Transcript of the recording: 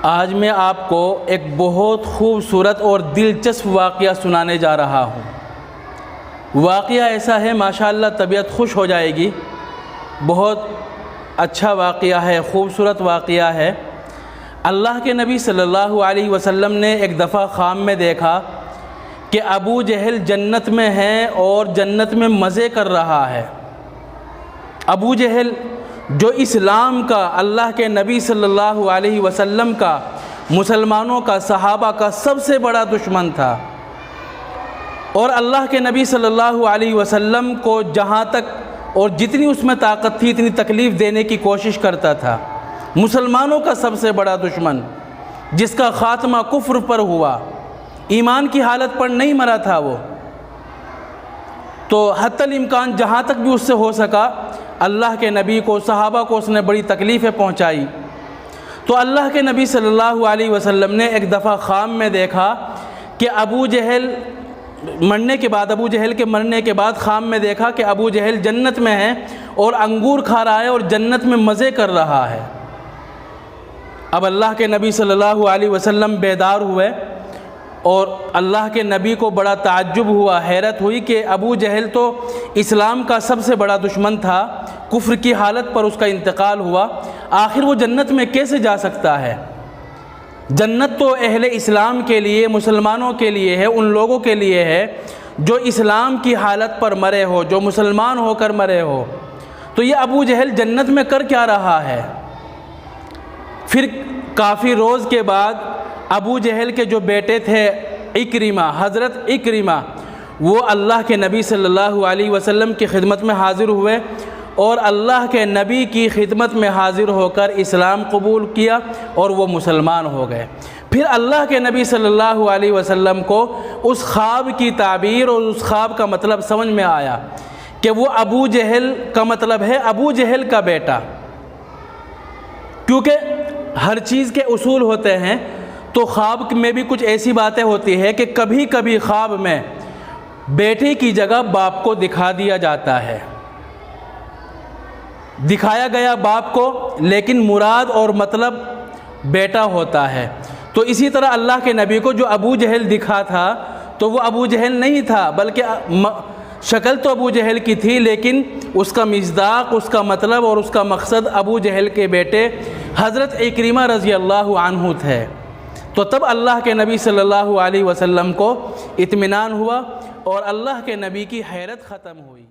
آج میں آپ کو ایک بہت خوبصورت اور دلچسپ واقعہ سنانے جا رہا ہوں۔ واقعہ ایسا ہے ماشاءاللہ طبیعت خوش ہو جائے گی، بہت اچھا واقعہ ہے، خوبصورت واقعہ ہے۔ اللہ کے نبی صلی اللہ علیہ وسلم نے ایک دفعہ خواب میں دیکھا کہ ابو جہل جنت میں ہے اور جنت میں مزے کر رہا ہے۔ ابو جہل جو اسلام کا، اللہ کے نبی صلی اللہ علیہ وسلم کا، مسلمانوں کا، صحابہ کا سب سے بڑا دشمن تھا، اور اللہ کے نبی صلی اللہ علیہ وسلم کو جہاں تک اور جتنی اس میں طاقت تھی اتنی تکلیف دینے کی کوشش کرتا تھا۔ مسلمانوں کا سب سے بڑا دشمن، جس کا خاتمہ کفر پر ہوا، ایمان کی حالت پر نہیں مرا تھا وہ، تو حتی الامکان جہاں تک بھی اس سے ہو سکا اللہ کے نبی کو، صحابہ کو اس نے بڑی تکلیفیں پہنچائی۔ تو اللہ کے نبی صلی اللہ علیہ وسلم نے ایک دفعہ خواب میں دیکھا کہ ابو جہل کے مرنے کے بعد خواب میں دیکھا کہ ابو جہل جنت میں ہے اور انگور کھا رہا ہے اور جنت میں مزے کر رہا ہے۔ اب اللہ کے نبی صلی اللہ علیہ وسلم بیدار ہوئے اور اللہ کے نبی کو بڑا تعجب ہوا، حیرت ہوئی کہ ابو جہل تو اسلام کا سب سے بڑا دشمن تھا، کفر کی حالت پر اس کا انتقال ہوا، آخر وہ جنت میں کیسے جا سکتا ہے؟ جنت تو اہل اسلام کے لیے، مسلمانوں کے لیے ہے، ان لوگوں کے لیے ہے جو اسلام کی حالت پر مرے ہو، جو مسلمان ہو کر مرے ہو۔ تو یہ ابو جہل جنت میں کر کیا رہا ہے؟ پھر کافی روز کے بعد ابو جہل کے جو بیٹے تھے اکرمہ، حضرت اکرمہ، وہ اللہ کے نبی صلی اللہ علیہ وسلم کی خدمت میں حاضر ہوئے اور اللہ کے نبی کی خدمت میں حاضر ہو کر اسلام قبول کیا اور وہ مسلمان ہو گئے۔ پھر اللہ کے نبی صلی اللہ علیہ وسلم کو اس خواب کی تعبیر اور اس خواب کا مطلب سمجھ میں آیا کہ وہ ابو جہل کا مطلب ہے ابو جہل کا بیٹا، کیونکہ ہر چیز کے اصول ہوتے ہیں، تو خواب میں بھی کچھ ایسی باتیں ہوتی ہے کہ کبھی کبھی خواب میں بیٹے کی جگہ باپ کو دکھا دیا جاتا ہے، دکھایا گیا باپ کو لیکن مراد اور مطلب بیٹا ہوتا ہے۔ تو اسی طرح اللہ کے نبی کو جو ابو جہل دکھا تھا تو وہ ابو جہل نہیں تھا، بلکہ شکل تو ابو جہل کی تھی، لیکن اس کا مصداق، اس کا مطلب اور اس کا مقصد ابو جہل کے بیٹے حضرت اکرمہ رضی اللہ عنہ تھے۔ تو تب اللہ کے نبی صلی اللہ علیہ وسلم کو اطمینان ہوا اور اللہ کے نبی کی حیرت ختم ہوئی۔